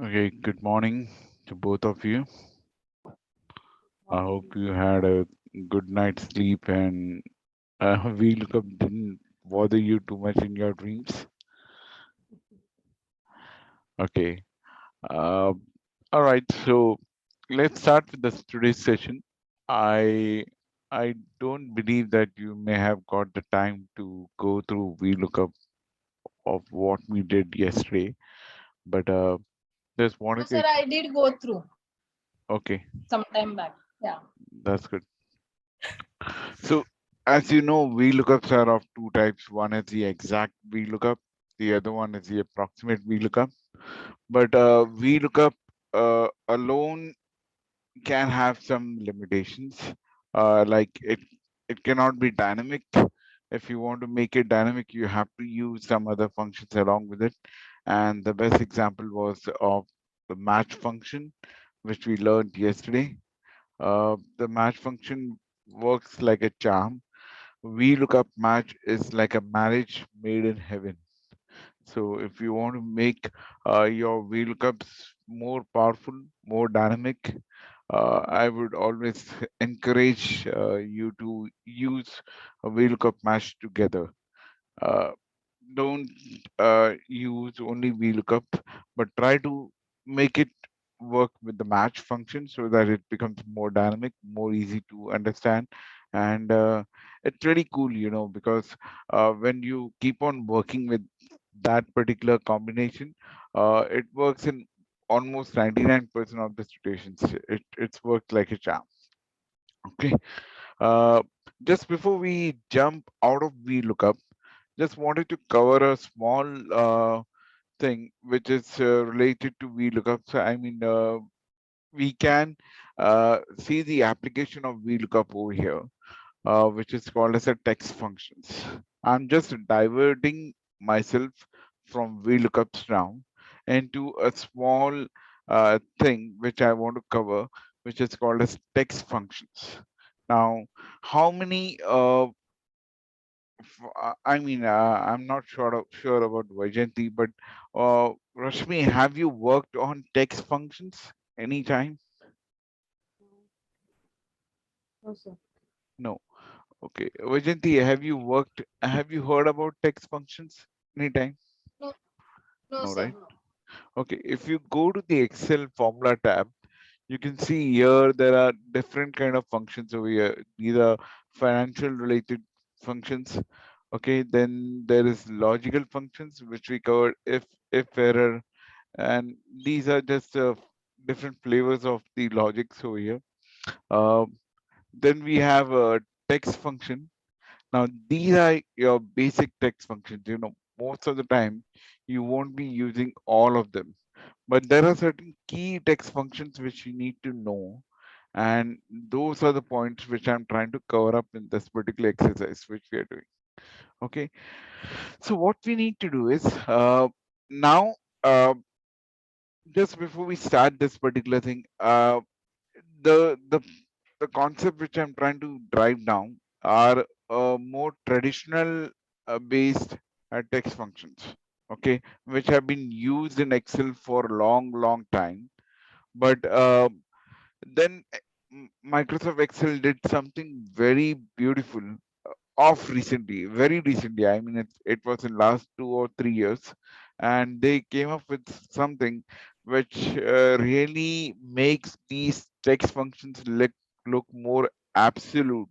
Okay, good morning to both of you. I hope you had a good night's sleep and VLOOKUP didn't bother you too much in your dreams. Okay. Uh, all right. So let's start with today's session. I I don't believe that you may have got the time to go through VLOOKUP of what we did yesterday, but just No, wanted sir, to. I did go through Okay, some time back. Yeah. that's good. So, as you know, VLOOKUPs are of two types. One is the exact VLOOKUP, the other one is the approximate VLOOKUP. But VLOOKUP alone can have some limitations. Like it cannot be dynamic. If you want to make it dynamic, you have to use some other functions along with it. And the best example was of the match function, which we learned yesterday. The match function works like a charm. VLOOKUP match is like a marriage made in heaven. So if you want to make your VLOOKUPs more powerful, more dynamic, I would always encourage you to use a VLOOKUP match together. Uh, don't use only VLOOKUP, but try to make it work with the match function so that it becomes more dynamic, more easy to understand. And it's really cool, because when you keep on working with that particular combination, it works in almost 99% of the situations. It's worked like a charm. Okay. Uh, just before we jump out of VLOOKUP, just wanted to cover a small thing which is related to VLOOKUP. So, I mean, we can see the application of VLOOKUP over here, which is called as a text functions. I'm just diverting myself from VLOOKUPs now into a small thing which I want to cover, which is called as text functions. Now, how many I'm not sure about Vajanti, but Rashmi, have you worked on text functions anytime? No, sir. No. Okay. Vajanti, have you heard about text functions anytime? No, no, No, sir. right? No. Okay. If you go to the Excel formula tab, you can see here there are different kind of functions over here. These are financial related functions. Okay. Then there is logical functions, which we covered if error, and these are just different flavors of the logics over here. Um, then we have a text function. Now these are your basic text functions. Most of the time you won't be using all of them, but there are certain key text functions which you need to know, and those are the points which I'm trying to cover up in this particular exercise which we are doing. Okay, so what we need to do is now. Uh, just before we start this particular thing, the the the concept which I'm trying to drive down are more traditional based text functions, okay, which have been used in Excel for a long time. But then Microsoft Excel did something very beautiful off recently, very recently. I mean, it was in last 2 or 3 years, and they came up with something which really makes these text functions look more absolute.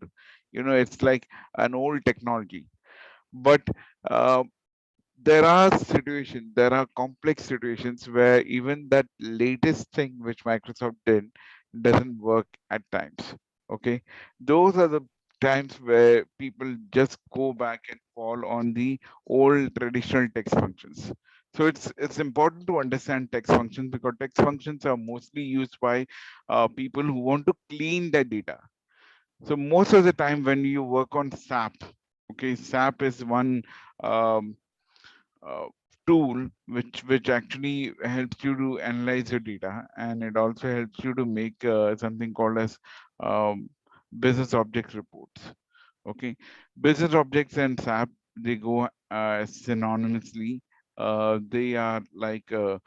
It's like an old technology, but uh, there are complex situations where even that latest thing which Microsoft did doesn't work at times. Okay. Those are the times where people just go back and fall on the old traditional text functions. So it's important to understand text functions because text functions are mostly used by people who want to clean their data. So most of the time when you work on SAP, okay, SAP is one um, uh, tool which actually helps you to analyze your data, and it also helps you to make something called as um, business objects reports. Okay, business objects and SAP, they go synonymously. They are like a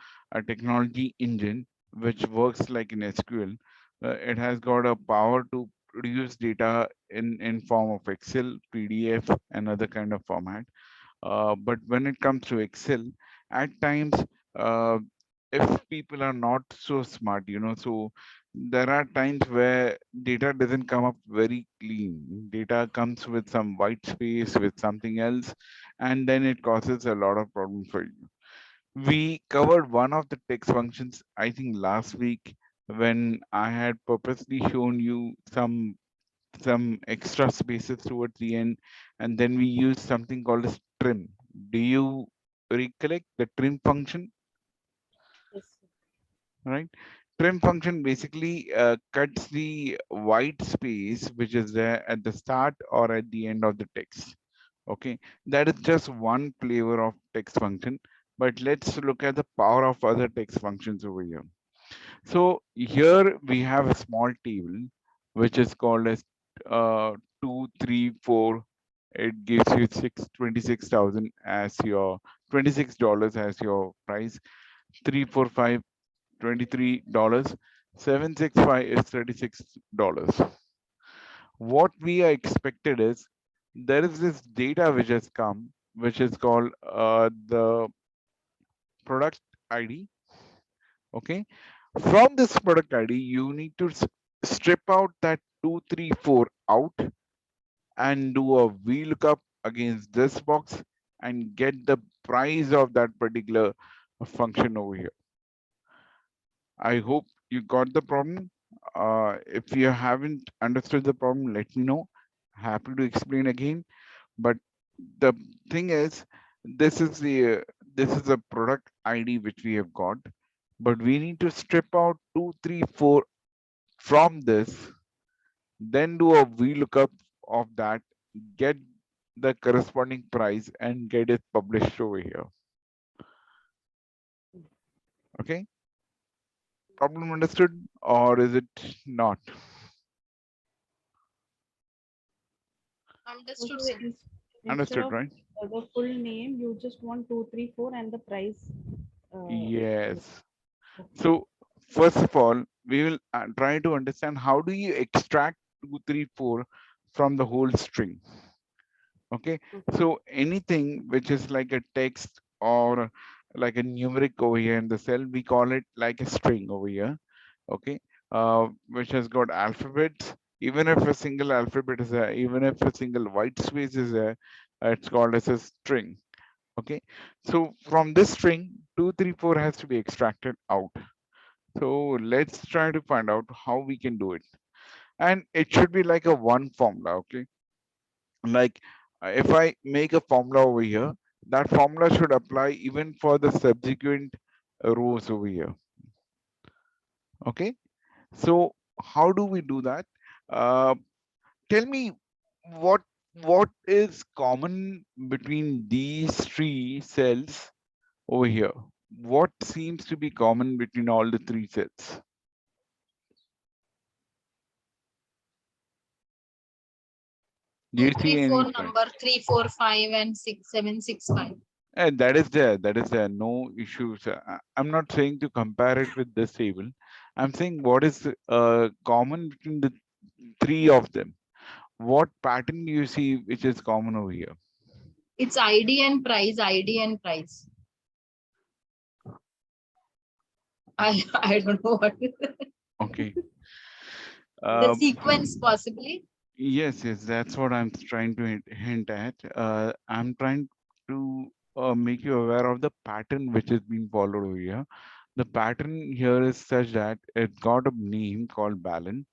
technology engine which works like in SQL. It has got a power to produce data in form of Excel, PDF, and other kind of format. But when it comes to Excel, at times, uh, if people are not so smart, so there are times where data doesn't come up very clean. Data comes with some white space, with something else, and then it causes a lot of problems for you. We covered one of the text functions, I think last week, when I had purposely shown you some extra spaces towards the end, and then we use something called as trim. Do you recollect the trim function? Yes, sir. Right, trim function basically cuts the white space which is there at the start or at the end of the text. Okay, that is just one flavor of text function, but let's look at the power of other text functions over here. So here we have a small table which is called as 234. It gives you 26,000 as your $26 as your price. 345 $23. 765 is $36. What we are expected is there is this data which has come, which is called the product ID. Okay, from this product ID, you need to strip out that 234 out and do a VLOOKUP against this box and get the price of that particular function over here. I hope you got the problem. If you haven't understood the problem, let me know. Happy to explain again. But the thing is, this is a product ID which we have got, but we need to strip out 234 from this, then do a VLOOKUP of that, get the corresponding price, and get it published over here. Okay, problem understood, or is it not? Understood, So sir. instead Understood, of right? the full name, you just want 234 and the price. Yes. Yes. Okay. So first of all, we will try to understand how do you extract 234 from the whole string. Okay, Okay. so anything which is like a text or like a numeric over here in the cell, we call it like a string over here. Okay, which has got alphabets. Even if a single alphabet is there, even if a single white space is there, it's called as a string. Okay, so from this string, 234 has to be extracted out. So let's try to find out how we can do it. And it should be like a one formula, okay? Like if I make a formula over here, that formula should apply even for the subsequent rows over here. Okay, so how do we do that? Uh, Tell me what what is common between these three cells over here? What seems to be common between all the three cells? Do you Two, see three, any four trend? number, 345 and 6765. And that is there. That is there. No issues. I'm not saying to compare it with this table. I'm saying what is common between the three of them. What pattern do you see which is common over here? It's ID and price, ID and price. I don't know what is it. Okay. The Uh, sequence possibly. yes, yes, that's what I'm trying to hint at. I'm trying to make you aware of the pattern which is being followed over here. The pattern here is such that it got a name called balance.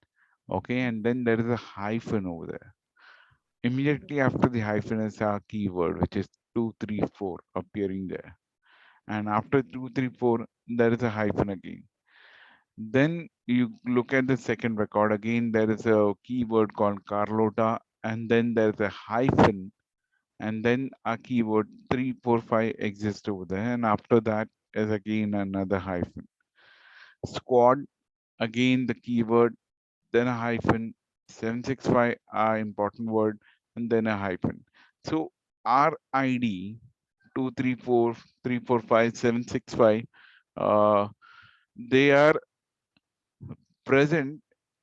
Okay, and then there is a hyphen over there. Immediately after the hyphen is our keyword, which is 234 appearing there. And after 234, there is a hyphen again. Then you look at the second record again, there is a keyword called Carlota, and then there's a hyphen, and then a keyword 345 exists over there, and after that is again another hyphen. Squad, again the keyword, then a hyphen, 765 are important word, and then a hyphen. So our ID 2, 3, 4, 3, 4, 5, 7, 6, 5, they are present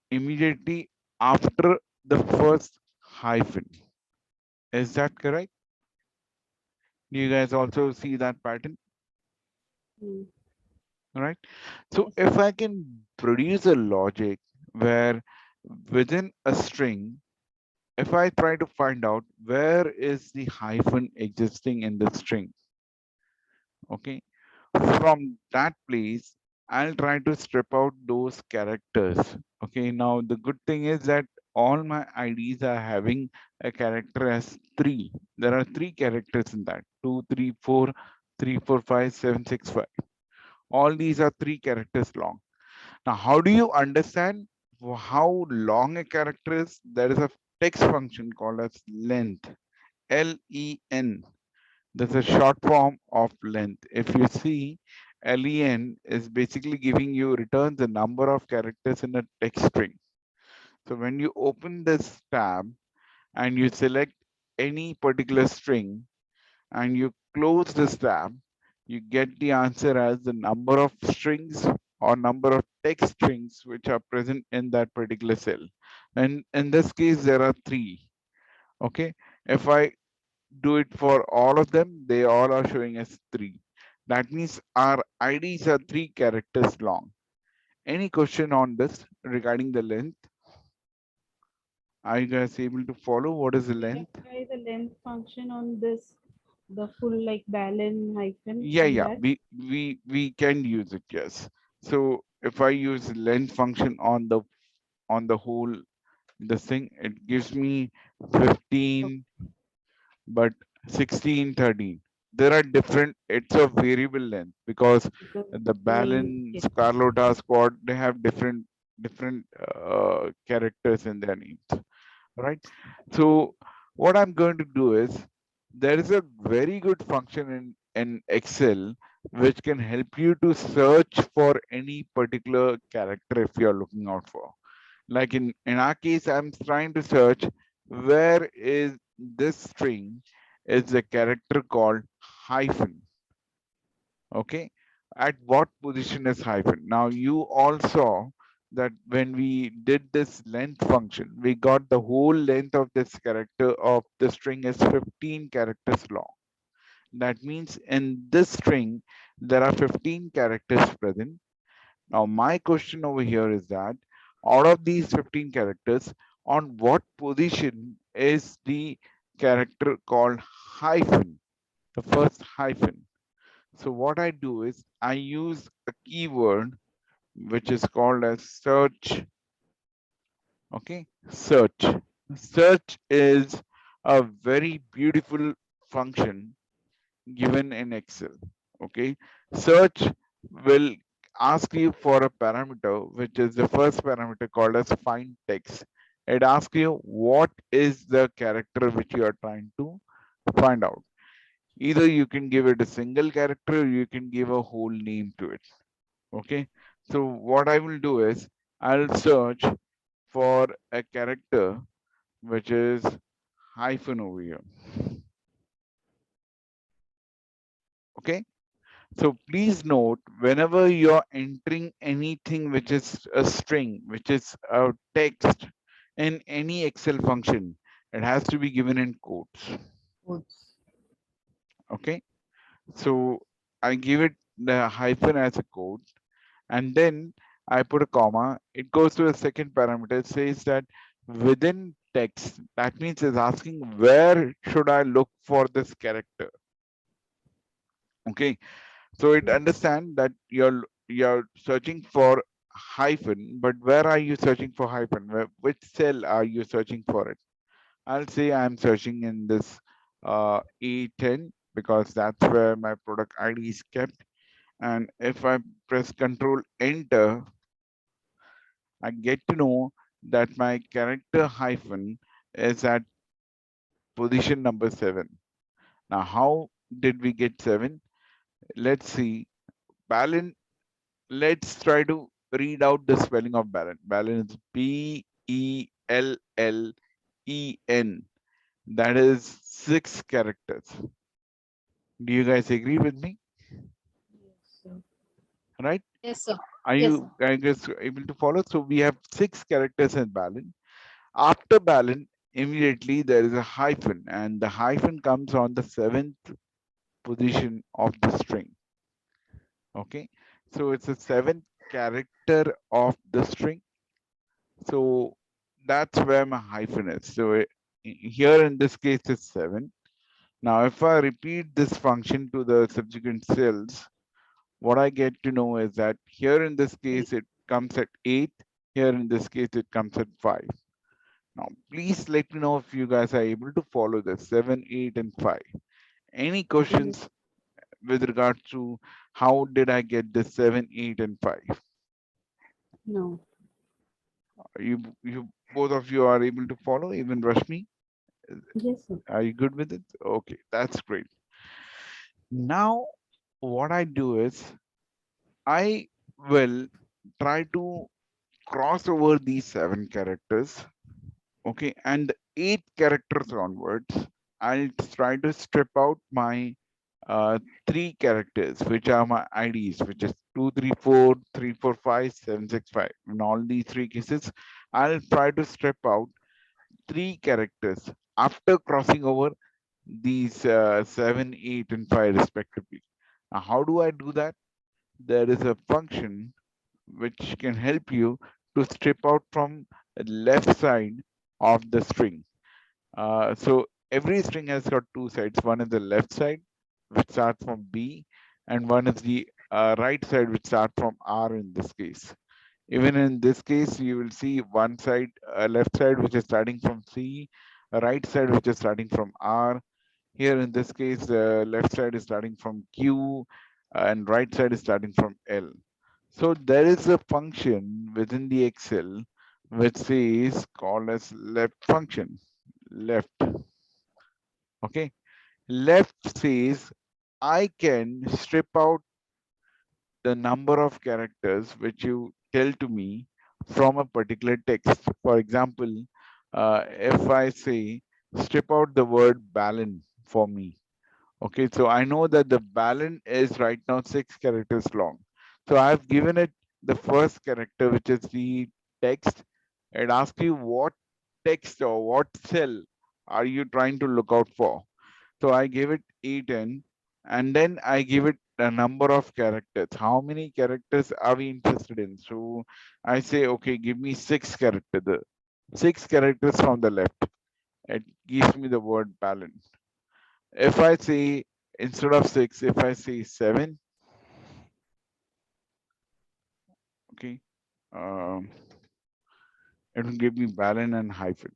immediately after the first hyphen. Is that correct? Do you guys also see that pattern? Mm. Right? So Yes. if I can produce a logic where within a string, if I try to find out where is the hyphen existing in the string, okay, from that place, I'll try to strip out those characters. Okay, now the good thing is that all my IDs are having a character as 3. There are 3 characters in that: 2, 3, 4, 3, 4, 5, 7, 6, 5. All these are 3 characters long. Now, how do you understand how long a character is? There is a text function called as length, LEN. That's a short form of length. If you see, LEN is basically giving you returns the number of characters in a text string. So when you open this tab and you select any particular string and you close this tab, you get the answer as the number of strings or number of text strings which are present in that particular cell. And in this case, there are 3. Okay. If I do it for all of them, they all are showing as 3. That means our IDs are 3 characters long. Any question on this regarding the length? Are you guys able to follow what is the We can length? try the length function on this, the full like balun hyphen Yeah, on yeah, that. we can use it, yes. So if I use length function on the whole this thing, it gives me 15, but 16, 13. There are different, it's a variable length because Because the name. balance, Okay. Carlota, Squad, they have different characters in their names, right? So what I'm going to do is there is a very good function in Excel which can help you to search for any particular character if you're looking out for. Like in our case, I'm trying to search where is this string is a character called hyphen. Okay, at what position is hyphen? Now you all saw that when we did this length function, we got the whole length of this character of the string is 15 characters long. That means in this string there are 15 characters present. Now my question over here is that out of these 15 characters, on what position is the character called hyphen, the first hyphen? So what I do is I use a keyword which is called as search. Okay, search. Search is a very beautiful function given in Excel. Okay, search will ask you for a parameter, which is the first parameter called as find text. It asks you what is the character which you are trying to find out. Either you can give it a single character, or you can give a whole name to it. Okay, so what I will do is I'll search for a character which is hyphen over here. Okay, so please note whenever you're entering anything which is a string, which is a text in any Excel function, it has to be given in quotes. Oops. Okay, so I give it the hyphen as a quote, and then I put a comma. It goes to a second parameter. It says that within text, that means it's asking where should I look for this character. Okay, so it understand that you're searching for hyphen, but where are you searching for hyphen? Which cell are you searching for it? I'll say I'm searching in this E10 because that's where my product ID is kept. And if I press Control Enter, I get to know that my character hyphen is at position number 7. Now, how did we get 7? Let's see. Balun, let's try to read out the spelling of Balun. Balun is Bellen. That is 6 characters. Do you guys agree with me? Yes, sir. Right? Yes, sir. Are Yes. you guys able to follow? So we have 6 characters in balun. After balun, immediately there is a hyphen, and the hyphen comes on the 7th position of the string. Okay, so it's a 7th character of the string. So that's where my hyphen is. So here in this case it's 7. Now if I repeat this function to the subsequent cells, what I get to know is that here in this case it comes at 8. Here in this case it comes at 5. Now please let me know if you guys are able to follow this 7, 8, and 5. Any Yes. questions with regard to how did I get this 7, 8, and 5? No. You both of you are able to follow, even Rashmi? Yes, sir. Are you good with it? Okay, that's great. Now, what I do is I will try to cross over these 7 characters. Okay, and the 8 characters onwards, I'll try to strip out my 3 characters, which are my IDs, which is 2, 3, 4, 3, 4, 5, 7, 6, 5. In all these 3 cases, I'll try to strip out 3 characters after crossing over these 7, 8, and 5 respectively. Now, how do I do that? There is a function which can help you to strip out from the left side of the string. So every string has got 2 sides. One is the left side, which starts from B, and one is the right side, which starts from R in this case. Even in this case, you will see one side, left side, which is starting from C, a right side, which is starting from R. Here in this case, the left side is starting from Q, and right side is starting from L. So there is a function within the Excel which says called as left function. Left. Okay. Left says I can strip out the number of characters which you tell to me from a particular text. For example, if I say strip out the word balun for me. Okay, so I know that the balun is right now 6 characters long. So I've given it the first character, which is the text. It asks you what text or what cell are you trying to look out for. So I gave it A10, and then I give it a number of characters. How many characters are we interested in? So I say, okay, give me 6 characters. The 6 characters from the left. It gives me the word balance. If I say instead of 6, if I say 7, okay, um, it will give me balance and hyphen.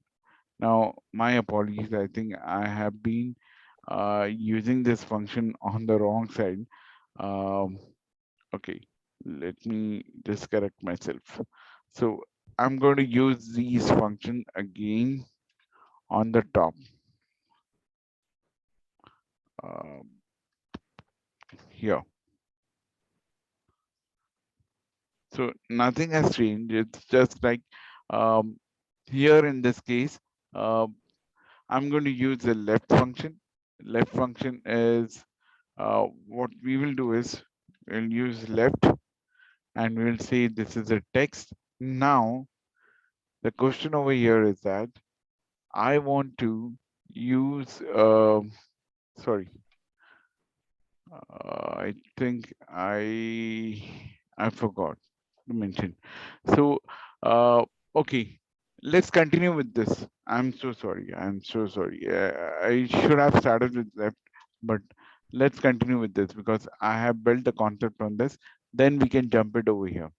Now, my apologies. I think I have been using this function on the wrong side. Um, okay, let me just correct myself. So I'm going to use these function again on the top. Um, here. So nothing has changed. It's just like um, here in this case, uh, I'm going to use the left function. Left function is what we will do is we'll use left and we'll say this is a text. Now, the question over here is that I want to use, sorry, I think I forgot to mention. So, okay, let's continue with this. I'm so sorry. I'm so sorry. I should have started with left, but let's continue with this because I have built a concept on this. Then we can jump it over here.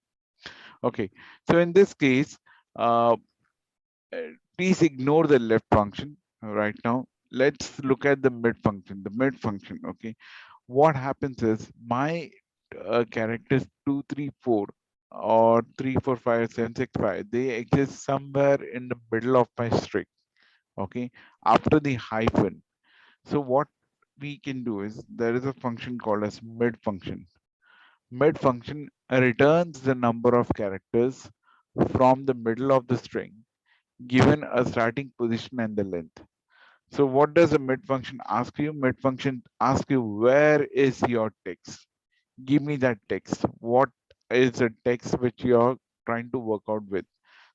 Okay, so in this case, uh, please ignore the left function right now. Let's look at the mid function. The mid function. Okay, what happens is my characters 2, 3, 4 or 3, 4, 5, 7, 6, 5, they exist somewhere in the middle of my string. Okay, after the hyphen. So what we can do is there is a function called as mid function. Mid function returns the number of characters from the middle of the string given a starting position and the length. So what does the mid function ask you? Mid function asks you, where is your text? Give me that text. What is the text which you're trying to work out with?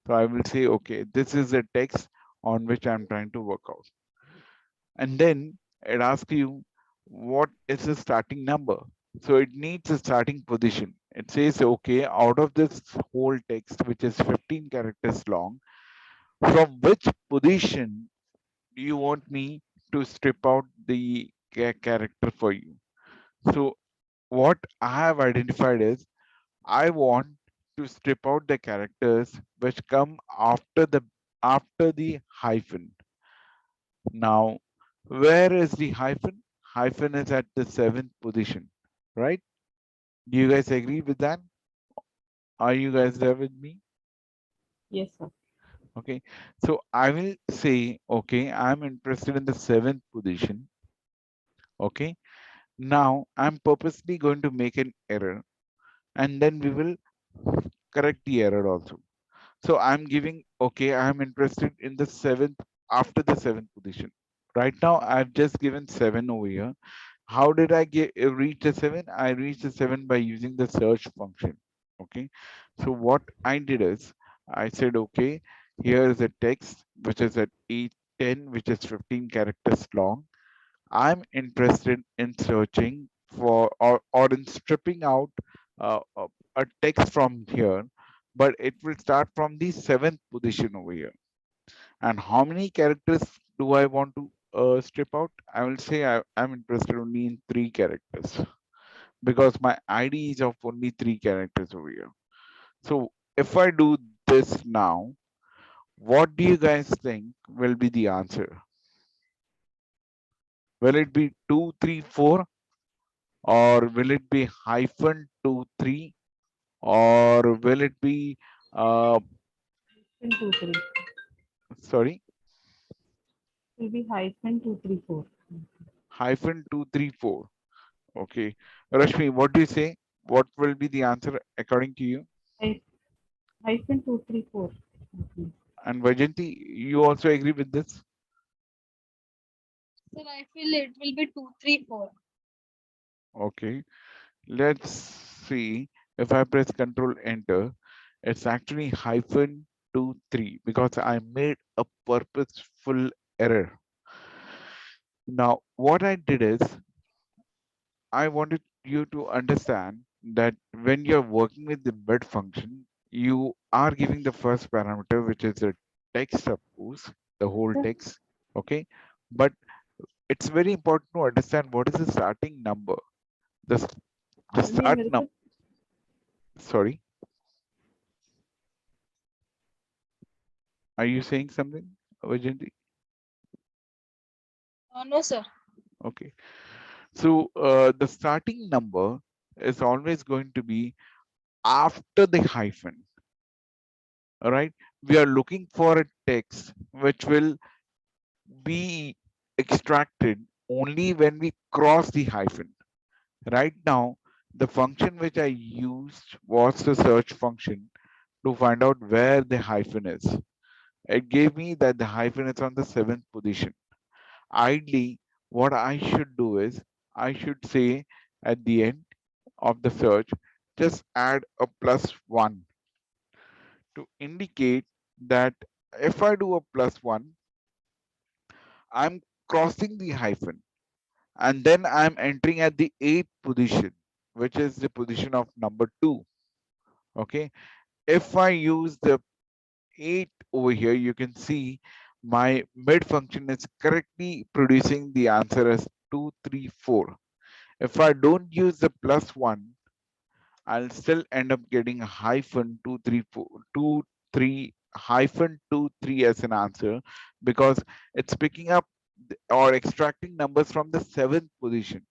So I will say, okay, this is the text on which I'm trying to work out. And then it asks you, what is the starting number? So it needs a starting position. It says, okay, out of this whole text, which is 15 characters long, from which position do you want me to strip out the character for you? So what I have identified is, I want to strip out the characters which come after the hyphen. Now, where is the hyphen? Hyphen is at the 7th position, right? Do you guys agree with that? Are you guys there with me? Yes, sir. Okay. So I will say, okay, I'm interested in the 7th position. Okay. Now I'm purposely going to make an error, and then we will correct the error also. So I'm giving, okay, I'm interested in the 7th, after the 7th position. Right now, I've just given 7 over here. How did I reach the 7? I reached the 7 by using the search function. Okay. So what I did is, I said, okay, here is a text which is at 810, which is 15 characters long. I'm interested in searching for, or in stripping out a text from here, but it will start from the 7th position over here. And how many characters do I want to strip out? I will say I'm interested only in 3 characters, because my ID is of only 3 characters over here. So if I do this now, what do you guys think will be the answer? Will it be 234, or will it be hyphen 23, or will it be uh Hyphen 2, 3. sorry, Will be hyphen 234. hyphen 234? Okay, Rashmi, what do you say? What will be the answer according to you? Hy- Hyphen 234. Okay. And Vajanti, you also agree with this? Sir, I feel it will be 234. Okay, let's see. If I press Control Enter, it's actually hyphen 23, because I made a purposeful error. Now, what I did is, I wanted you to understand that when you're working with the bed function, you are giving the first parameter, which is the text, suppose, the whole Sir, text. Okay. But it's very important to understand what is the starting number. The, the ये start मेरे number, को sorry, are you saying something, Vajanti? No, sir. Okay. So the starting number is always going to be after the hyphen. All right. We are looking for a text which will be extracted only when we cross the hyphen. Right now, the function which I used was the search function to find out where the hyphen is. It gave me that the hyphen is on the 7th position. Ideally, what I should do is, I should say at the end of the search, just add a +1 to indicate that if I do a +1, I'm crossing the hyphen, and then I'm entering at the 8th position, which is the position of number 2. Okay. If I use the 8 over here, you can see my mid function is correctly producing the answer as 234. If I don't use the +1, I'll still end up getting a hyphen 234, 23 hyphen 23 as an answer, because it's picking up or extracting numbers from the 7th position.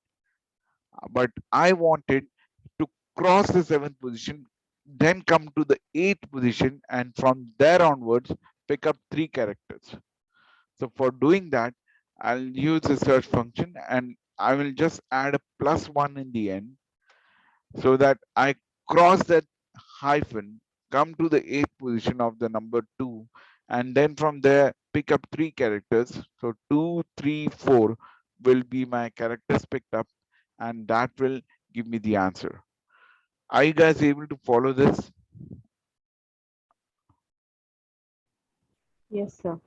But I wanted to cross the 7th position, then come to the 8th position, and from there onwards pick up 3 characters. So for doing that, I'll use the search function, and I will just add a +1 in the end, so that I cross that hyphen, come to the 8th position of the number 2, and then from there pick up 3 characters. So 2, 3, 4 will be my characters picked up, and that will give me the answer. Are you guys able to follow this? Yes, sir.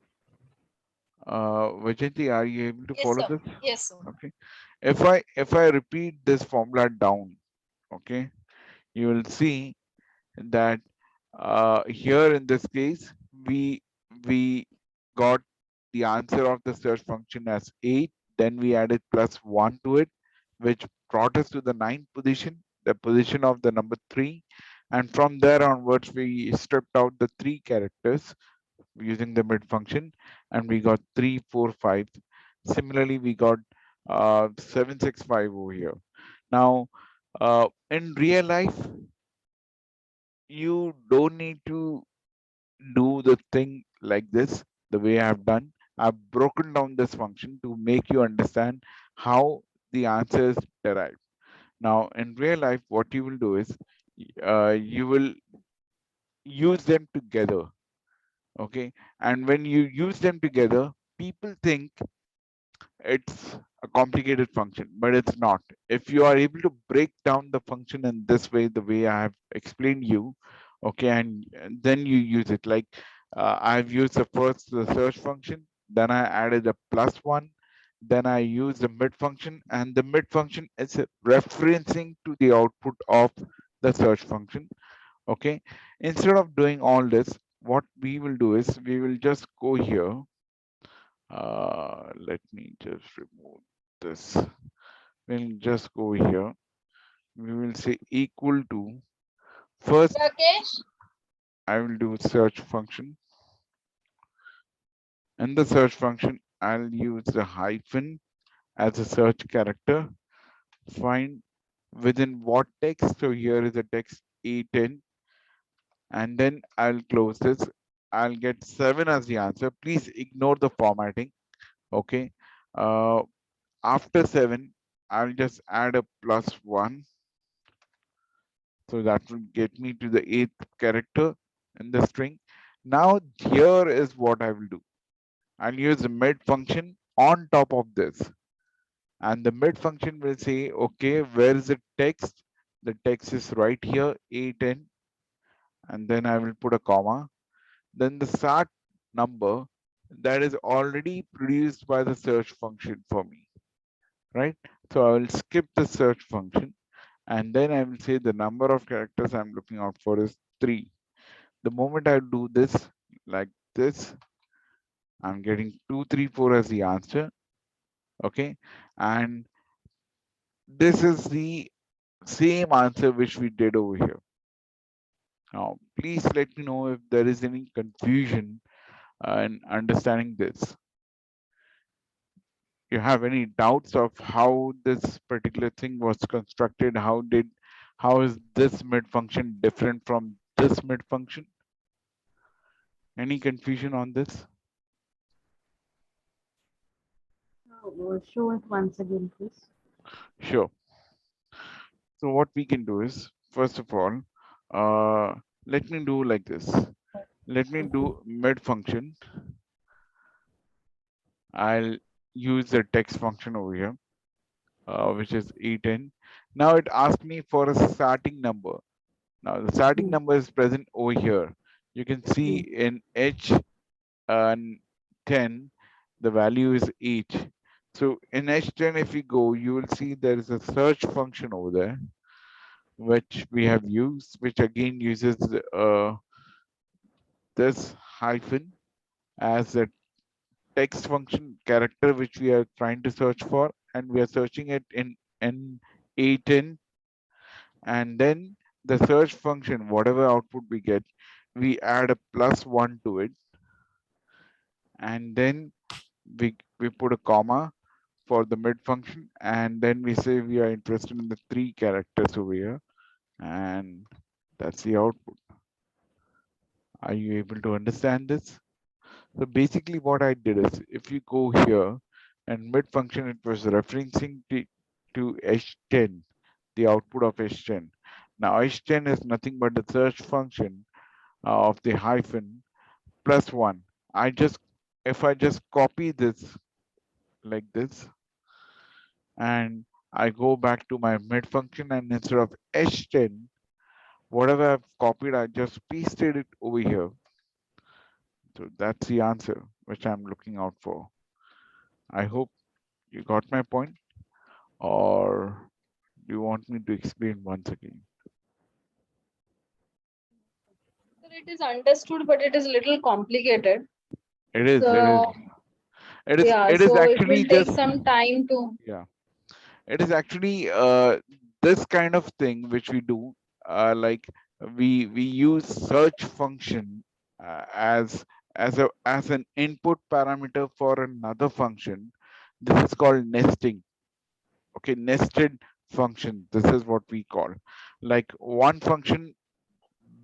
Vajanti, are you able to Yes, follow sir. this? Yes, sir. Okay. If I repeat this formula down, okay, you will see that here in this case we got the answer of the search function as 8. Then we added +1 to it, which brought us to the 9th position, the position of the number 3. And from there onwards, we stripped out the 3 characters using the mid function, and we got 3, 4, 5. Similarly, we got 765 over here. Now, in real life, you don't need to do the thing like this, the way I've done. I've broken down this function to make you understand how the answer is derived. Now, in real life, what you will do is you will use them together. Okay. And when you use them together, people think it's a complicated function, but it's not. If you are able to break down the function in this way, the way I have explained you, okay, and then you use it like I've used the search function, then I added a +1, then I use the mid function, and the mid function is referencing to the output of the search function. Okay, instead of doing all this, what we will do is we will just go here. Let me just remove this. We'll just go here. We will say equal to. First, Rakesh? I will do search function. In the search function, I'll use the hyphen as a search character. Find within what text. So here is the text A10, and then I'll close this. I'll get 7 as the answer. Please ignore the formatting. Okay. Uh, After 7, I'll just add a +1. So that will get me to the 8th character in the string. Now here is what I will do. I'll use the mid function on top of this. And the mid function will say, okay, where is the text? The text is right here, A10. And then I will put a comma. Then the start number that is already produced by the search function for me, right? So I will skip the search function, and then I will say the number of characters I'm looking out for is 3. The moment I do this like this, I'm getting 2, 3, 4 as the answer. Okay. And this is the same answer which we did over here. Now, please let me know if there is any confusion in understanding this. You have any doubts of how this particular thing was constructed? How is this mid function different from this mid function? Any confusion on this? Show it once again, please. Sure. So what we can do is, first of all, let me do like this. Let me do mid function. I'll use the text function over here, which is E10. Now it asks me for a starting number. Now the starting number is present over here. You can see in H10, the value is 8. So in H10, if you go, you will see there is a search function over there, which we have used, which again uses this hyphen as a text function character which we are trying to search for, and we are searching it in A10, and then the search function, whatever output we get, we add a +1 to it, and then we put a comma for the mid function, and then we say we are interested in the 3 characters over here, and that's the output. Are you able to understand this? So basically what I did is, if you go here and mid function, it was referencing to H10, the output of H10. Now H10 is nothing but the search function of the hyphen +1. if I just copy this like this, and I go back to my mid function, and instead of h10, whatever I've copied, I just pasted it over here. So that's the answer which I'm looking out for. I hope you got my point, or do you want me to explain once again? Sir, it is understood, but it is little complicated. It is, it is, So yeah, it is so it actually will take just, some time to. yeah, it is actually this kind of thing which we do, like we use search function as an input parameter for another function. This is called nesting. Okay, nested function. This is what we call, like one function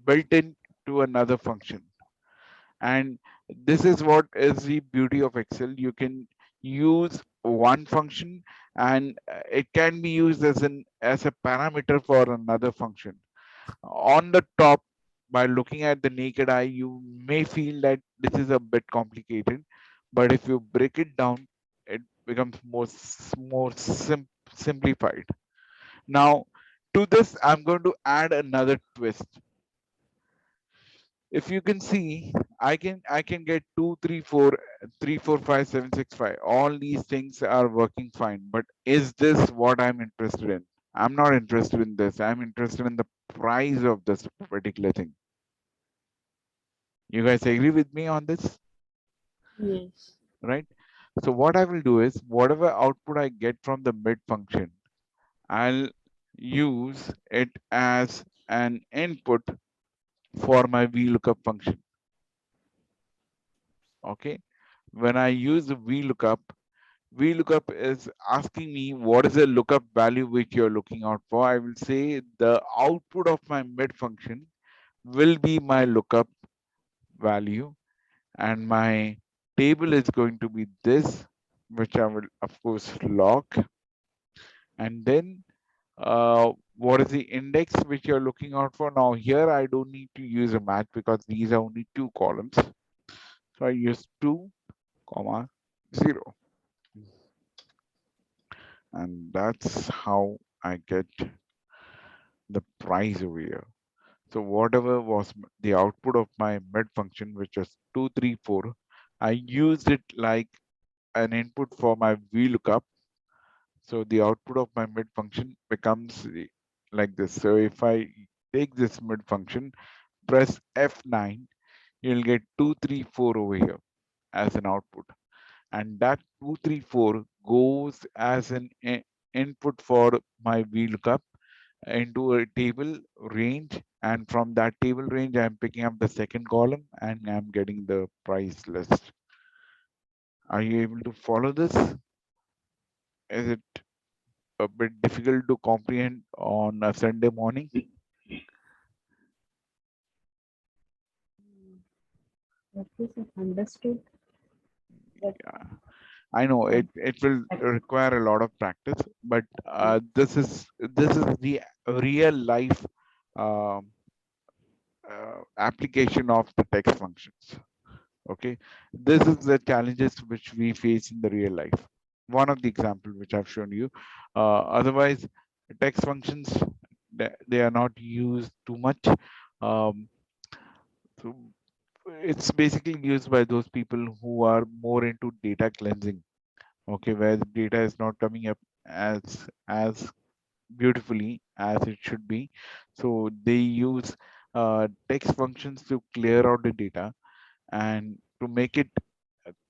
built in to another function. And this is what is the beauty of Excel. You can use one function, and it can be used as a parameter for another function. On the top, by looking at the naked eye, you may feel that this is a bit complicated, but if you break it down, it becomes more simplified. Now, to this, I'm going to add another twist. If you can see, I can get 2 3 4 3 4 5 7 6 5. All these things are working fine, but is this what I'm interested in? I'm not interested in this. I'm interested in the price of this particular thing. You guys agree with me on this, Yes. right? So what I will do is, whatever output I get from the mid function, I'll use it as an input for my VLOOKUP function. Okay, when I use the VLOOKUP is asking me what is the lookup value which you're looking out for. I will say the output of my mid function will be my lookup value, and my table is going to be this, which I will of course log. And then what is the index which you're looking out for? Now here I don't need to use a match because these are only two columns. So I use 2, 0. And that's how I get the price over here. So whatever was the output of my mid function, which was 234, I used it like an input for my VLOOKUP. So the output of my mid function becomes like this. So if I take this mid function, press F9, you'll get 234 over here as an output. And that 234 goes as an input for my VLOOKUP into a table range, and from that table range I'm picking up the second column and I'm getting the price list. Are you able to follow this? Is it a bit difficult to comprehend on a Sunday morning? Okay, sir. Understood. But Yeah, I know it will require a lot of practice, but this is the real life um, application of the text functions. Okay, this is the challenges which we face in the real life. One of the example which I've shown you. Otherwise, text functions, they are not used too much. um, so it's basically used by those people who are more into data cleansing, okay, where the data is not coming up as beautifully as it should be. So they use text functions to clear out the data and to make it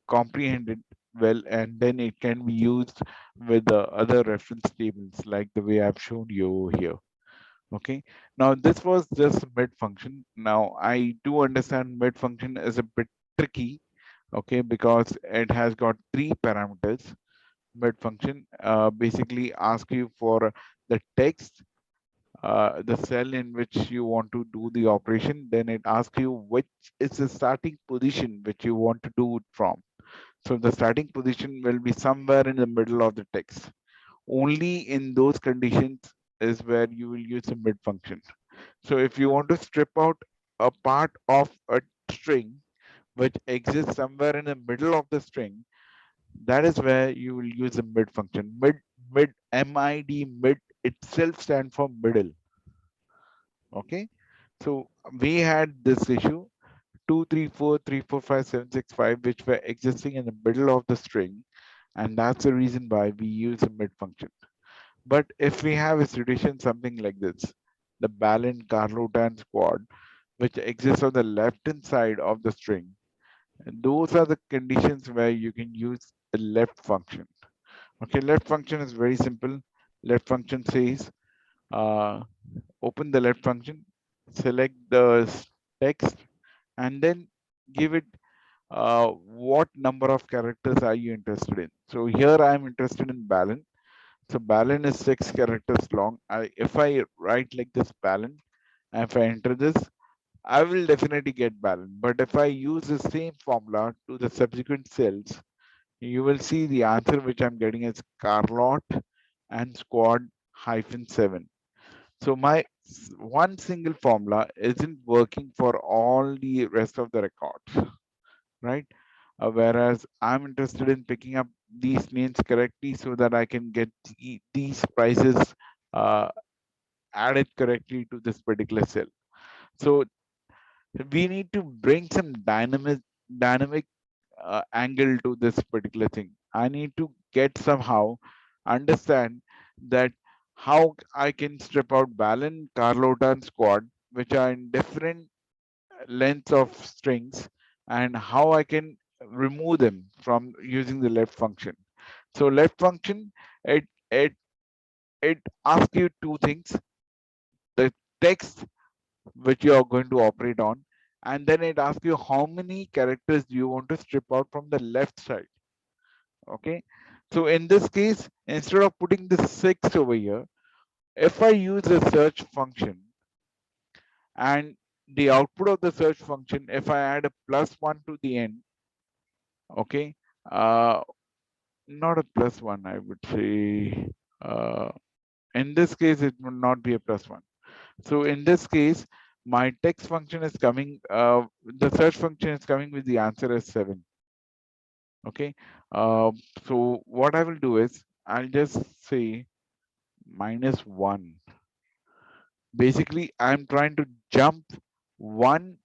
comprehended well, and then it can be used with the other reference tables like the way I've shown you over here. Okay, now this was just mid function. Now I do understand mid function is a bit tricky, okay, because it has got three parameters. Mid function basically ask you for the text, the cell in which you want to do the operation, then it asks you which is the starting position which you want to do it from. So the starting position will be somewhere in the middle of the text. Only in those conditions is where you will use the mid function. So if you want to strip out a part of a string, which exists somewhere in the middle of the string, that is where you will use the mid function. Mid, MID, mid itself stand for middle. Okay. So we had this issue 2, 3, 4, 3, 4, 5, 7, 6, 5, which were existing in the middle of the string. And that's the reason why we use a mid function. But if we have a situation something like this, the Balin, Carlota, and squad, which exists on the left hand side of the string, and those are the conditions where you can use the left function. Okay, left function is very simple. Left function says, open the left function, select the text, and then give it what number of characters are you interested in. So here I'm interested in Balin. So Balin is 6 characters long. If I write like this Balin, and if I enter this, I will definitely get Balin. But if I use the same formula to the subsequent cells, you will see the answer which I'm getting is Carlot and squad -7. So my one single formula isn't working for all the rest of the records, right? Whereas I'm interested in picking up these names correctly so that I can get these prices uh, added correctly to this particular cell. So we need to bring some dynamic angle to this particular thing. I need to get somehow understand that how I can strip out Balin, Carlota, and Squad, which are in different lengths of strings, and how I can remove them from using the left function. So left function, it it it asks you two things: the text which you are going to operate on, and then it asks you how many characters do you want to strip out from the left side. Okay, so in this case, instead of putting the 6 over here, if I use a search function and the output of the search function, if I add a +1 to the end, okay, uh not a +1, I would say, uh in this case it will not be a +1. So in this case, my text function is coming, the search function is coming with the answer as 7. Okay. So what I will do is I'll just say -1. Basically, I'm trying to jump one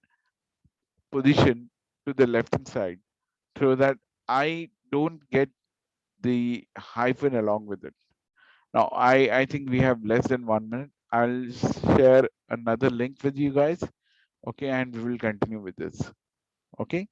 position to the left hand side so that I don't get the hyphen along with it. Now, I think we have less than 1 minute. I'll share another link with you guys. Okay, and we will continue with this. Okay.